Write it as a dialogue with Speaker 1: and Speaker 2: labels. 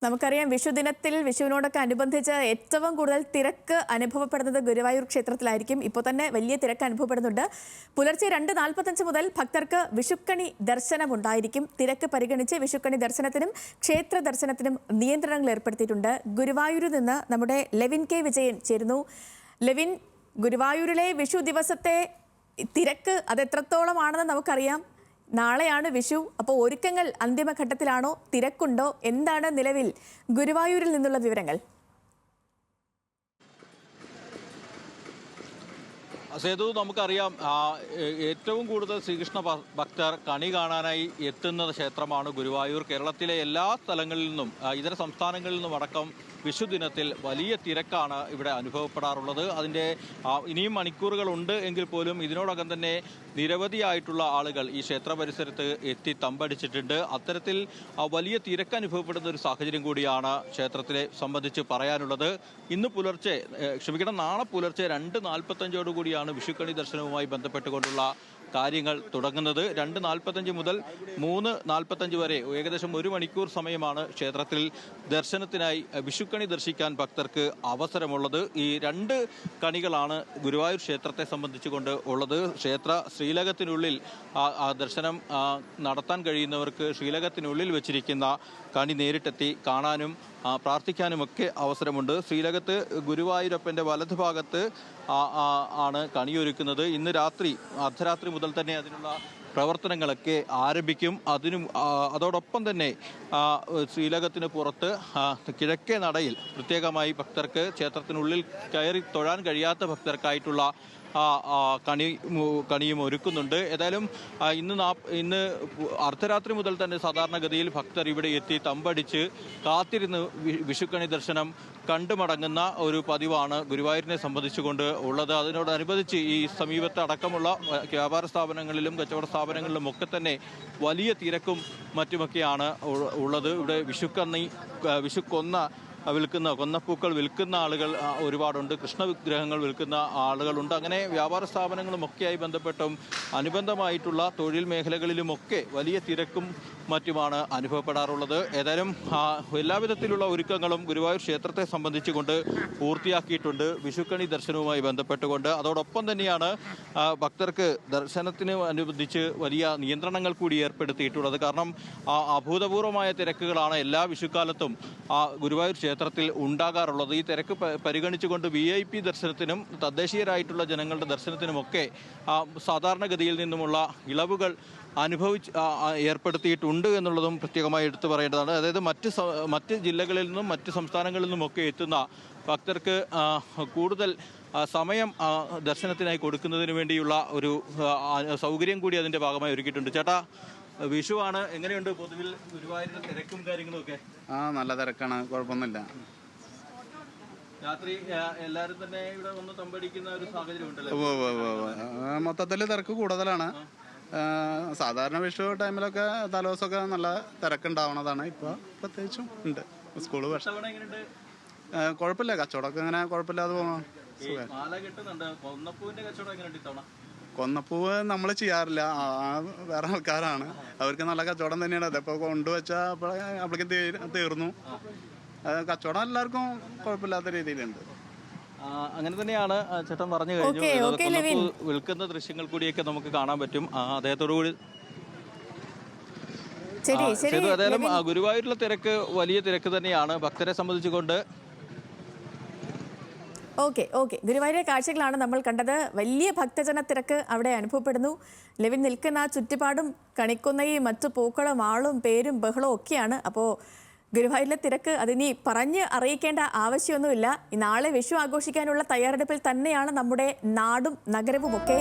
Speaker 1: നമുക്കറിയാം വിഷുദിനത്തിൽ വിഷുവിനോടൊക്കെ അനുബന്ധിച്ച് ഏറ്റവും കൂടുതൽ തിരക്ക് അനുഭവപ്പെടുന്നത് ഗുരുവായൂർ ക്ഷേത്രത്തിലായിരിക്കും. ഇപ്പോൾ തന്നെ വലിയ തിരക്ക് അനുഭവപ്പെടുന്നുണ്ട്. പുലർച്ചെ 2:45 മുതൽ ഭക്തർക്ക് വിഷുക്കണി ദർശനമുണ്ടായിരിക്കും. തിരക്ക് പരിഗണിച്ച് വിഷുക്കണി ദർശനത്തിനും ക്ഷേത്ര ദർശനത്തിനും നിയന്ത്രണങ്ങൾ ഏർപ്പെടുത്തിയിട്ടുണ്ട്. ഗുരുവായൂരിൽ നിന്ന് നമ്മുടെ ലെവിൻ കെ വിജയൻ ചേരുന്നു. ലെവിൻ, ഗുരുവായൂരിലെ വിഷു ദിവസത്തെ തിരക്ക് അതെത്രത്തോളമാണെന്ന് നമുക്കറിയാം. നാളെയാണ് വിഷു. അപ്പോൾ ഒരുക്കങ്ങൾ അന്തിമഘട്ടത്തിലാണോ? തിരക്കുണ്ടോ? എന്താണ് നിലവിൽ ഗുരുവായൂരിൽ നിന്നുള്ള വിവരങ്ങൾ?
Speaker 2: സേതു, നമുക്കറിയാം ഏറ്റവും കൂടുതൽ ശ്രീകൃഷ്ണ ഭക്തർ കണി കാണാനായി എത്തുന്ന ക്ഷേത്രമാണ് ഗുരുവായൂർ. കേരളത്തിലെ എല്ലാ സ്ഥലങ്ങളിൽ നിന്നും ഇതര സംസ്ഥാനങ്ങളിൽ നിന്നും അടക്കം വിഷുദിനത്തിൽ വലിയ തിരക്കാണ് ഇവിടെ അനുഭവപ്പെടാറുള്ളത്. അതിൻ്റെ ഇനിയും മണിക്കൂറുകളുണ്ട് എങ്കിൽ പോലും ഇതിനോടകം തന്നെ നിരവധിയായിട്ടുള്ള ആളുകൾ ഈ ക്ഷേത്ര പരിസരത്ത് എത്തി തമ്പടിച്ചിട്ടുണ്ട്. അത്തരത്തിൽ വലിയ തിരക്ക് അനുഭവപ്പെടുന്ന ഒരു സാഹചര്യം കൂടിയാണ് ക്ഷേത്രത്തിലെ സംബന്ധിച്ച് പറയാനുള്ളത്. നാളെ പുലർച്ചെ 2:45 കൂടിയാണ് വിഷുക്കണി ദർശനവുമായി ബന്ധപ്പെട്ടുകൊണ്ടുള്ള കാര്യങ്ങൾ തുടങ്ങുന്നത്. 2:45 മുതൽ 3:45 വരെ ഏകദേശം 1 മണിക്കൂർ സമയമാണ് ക്ഷേത്രത്തിൽ ദർശനത്തിനായി വിഷുക്കണി ദർശിക്കാൻ ഭക്തർക്ക് അവസരമുള്ളത്. ഈ 2 കണികളാണ് ഗുരുവായൂർ ക്ഷേത്രത്തെ സംബന്ധിച്ചുകൊണ്ട് ഉള്ളത്. ക്ഷേത്ര ശ്രീലകത്തിനുള്ളിൽ ദർശനം നടത്താൻ കഴിയുന്നവർക്ക് ശ്രീലകത്തിനുള്ളിൽ വെച്ചിരിക്കുന്ന കണി നേരിട്ടെത്തി കാണാനും പ്രാർത്ഥിക്കാനുമൊക്കെ അവസരമുണ്ട്. ശ്രീലകത്ത് ഗുരുവായൂരപ്പൻ്റെ വലതുഭാഗത്ത് ആണ് കണിയൊരുക്കുന്നത്. ഇന്ന് അർദ്ധരാത്രി മുതൽ തന്നെ അതിനുള്ള പ്രവർത്തനങ്ങളൊക്കെ ആരംഭിക്കും. അതോടൊപ്പം തന്നെ ശ്രീലകത്തിന് പുറത്ത് കിഴക്കേ നടയിൽ പ്രത്യേകമായി ഭക്തർക്ക് ക്ഷേത്രത്തിനുള്ളിൽ കയറി തൊഴാൻ കഴിയാത്ത ഭക്തർക്കായിട്ടുള്ള കണിയും ഒരുക്കുന്നുണ്ട്. ഏതായാലും ഇന്ന് അർദ്ധരാത്രി മുതൽ തന്നെ സാധാരണഗതിയിൽ ഭക്തർ ഇവിടെ എത്തി തമ്പടിച്ച് കാത്തിരുന്ന് വിഷുക്കണി ദർശനം കണ്ടുമടങ്ങുന്ന ഒരു പതിവാണ് ഗുരുവായൂരിനെ സംബന്ധിച്ചുകൊണ്ട് ഉള്ളത്. അതിനോടനുബന്ധിച്ച് ഈ സമീപത്ത് അടക്കമുള്ള വ്യാപാര സ്ഥാപനങ്ങളിലും കച്ചവട സ്ഥാപനങ്ങളിലും ഒക്കെ തന്നെ വലിയ തിരക്കും മറ്റുമൊക്കെയാണ് ഉള്ളത്. ഇവിടെ കൊന്നപ്പൂക്കൾ വിൽക്കുന്ന ആളുകൾ ഒരുപാടുണ്ട്. കൃഷ്ണവിഗ്രഹങ്ങൾ വിൽക്കുന്ന ആളുകളുണ്ട്. അങ്ങനെ വ്യാപാര സ്ഥാപനങ്ങളുമൊക്കെയായി ബന്ധപ്പെട്ടും അനുബന്ധമായിട്ടുള്ള തൊഴിൽ മേഖലകളിലുമൊക്കെ വലിയ തിരക്കും മറ്റുമാണ് അനുഭവപ്പെടാറുള്ളത്. ഏതായാലും എല്ലാവിധത്തിലുള്ള ഒരുക്കങ്ങളും ഗുരുവായൂർ ക്ഷേത്രത്തെ സംബന്ധിച്ചുകൊണ്ട് പൂർത്തിയാക്കിയിട്ടുണ്ട് വിഷുക്കണി ദർശനവുമായി ബന്ധപ്പെട്ടുകൊണ്ട്. അതോടൊപ്പം തന്നെയാണ് ഭക്തർക്ക് ദർശനത്തിന് അനുബന്ധിച്ച് വലിയ നിയന്ത്രണങ്ങൾ കൂടി ഏർപ്പെടുത്തിയിട്ടുള്ളത്. കാരണം അഭൂതപൂർവമായ തിരക്കുകളാണ് എല്ലാ വിഷുക്കാലത്തും ഗുരുവായൂർ ക്ഷേത്രത്തിൽ ഉണ്ടാകാറുള്ളത്. ഈ തിരക്ക് പരിഗണിച്ചുകൊണ്ട് VIP ദർശനത്തിനും തദ്ദേശീയരായിട്ടുള്ള ജനങ്ങളുടെ ദർശനത്തിനുമൊക്കെ സാധാരണഗതിയിൽ നിന്നുമുള്ള ഇളവുകൾ ഏർപ്പെടുത്തിയിട്ടുണ്ട് എന്നുള്ളതും പ്രത്യേകമായി എടുത്തു പറയേണ്ടതാണ്. അതായത് മറ്റ് ജില്ലകളിൽ നിന്നും മറ്റ് സംസ്ഥാനങ്ങളിൽ നിന്നുമൊക്കെ എത്തുന്ന ഭക്തർക്ക് കൂടുതൽ സമയം ദർശനത്തിനായി കൊടുക്കുന്നതിന് വേണ്ടിയുള്ള ഒരു സൗകര്യം കൂടി അതിൻ്റെ ഭാഗമായി ഒരുക്കിയിട്ടുണ്ട്. ചേട്ടാ, വിഷുവാണ്, എങ്ങനെയുണ്ട് പൊതുവിൽ ഗുരുവായൂരിലെ തിരക്കും കാര്യങ്ങളും ഒക്കെ?
Speaker 3: നല്ല തിരക്കാണ്, കുഴപ്പമൊന്നുമില്ല.
Speaker 2: രാത്രി എല്ലാവരും തന്നെ ഇവിടെ വന്ന് തമ്പടിക്കുന്ന ഒരു സാഹചര്യം ഉണ്ടല്ലോ.
Speaker 3: മൊത്തത്തിൽ തിരക്ക് കൂടുതലാണ്. സാധാരണ വിഷു ടൈമിലൊക്കെ തലേദിവസമൊക്കെ നല്ല തിരക്കുണ്ടാവണതാണ്. ഇപ്പൊ പ്രത്യേകിച്ചും ഉണ്ട്. സ്കൂള് കുഴപ്പമില്ല, കച്ചവടമൊക്കെ ഇങ്ങനെ കുഴപ്പമില്ലാതെ പോകണം. കൊന്നപ്പൂവ് നമ്മൾ ചെയ്യാറില്ല, വേറെ ആൾക്കാരാണ്. അവർക്ക് നല്ല കച്ചവടം തന്നെയാണ്. അതിപ്പോ കൊണ്ടുവച്ചാൽ അപ്പോഴേക്കും തീർന്നു. കച്ചവടം എല്ലാവർക്കും കുഴപ്പമില്ലാത്ത രീതിയിലുണ്ട്.
Speaker 2: അങ്ങനെ തന്നെയാണ് ചേട്ടൻ പറഞ്ഞു കഴിഞ്ഞു. വിൽക്കുന്ന ദൃശ്യങ്ങൾ കൂടിയൊക്കെ നമുക്ക് കാണാൻ പറ്റും അദ്ദേഹത്തോടു കൂടി. ഏതായാലും ഗുരുവായൂരിലെ തിരക്ക് വലിയ തിരക്ക് തന്നെയാണ് ഭക്തരെ സംബന്ധിച്ചുകൊണ്ട്.
Speaker 1: ഓക്കെ ഗുരുവായൂരിലെ കാഴ്ചകളാണ് നമ്മൾ കണ്ടത്. വലിയ ഭക്തജന തിരക്ക് അവിടെ അനുഭവപ്പെടുന്നു. ലെവിൻ നിൽക്കുന്ന ചുറ്റുപാടും കണിക്കുന്നയും മറ്റു പൂക്കളും ആളും പേരും ബഹളവും ഒക്കെയാണ്. അപ്പോൾ ഗുരുവായൂരിലെ തിരക്ക് അതിനി പറഞ്ഞ് അറിയിക്കേണ്ട ആവശ്യമൊന്നുമില്ല. നാളെ വിഷു ആഘോഷിക്കാനുള്ള തയ്യാറെടുപ്പിൽ തന്നെയാണ് നമ്മുടെ നാടും നഗരവും ഒക്കെ.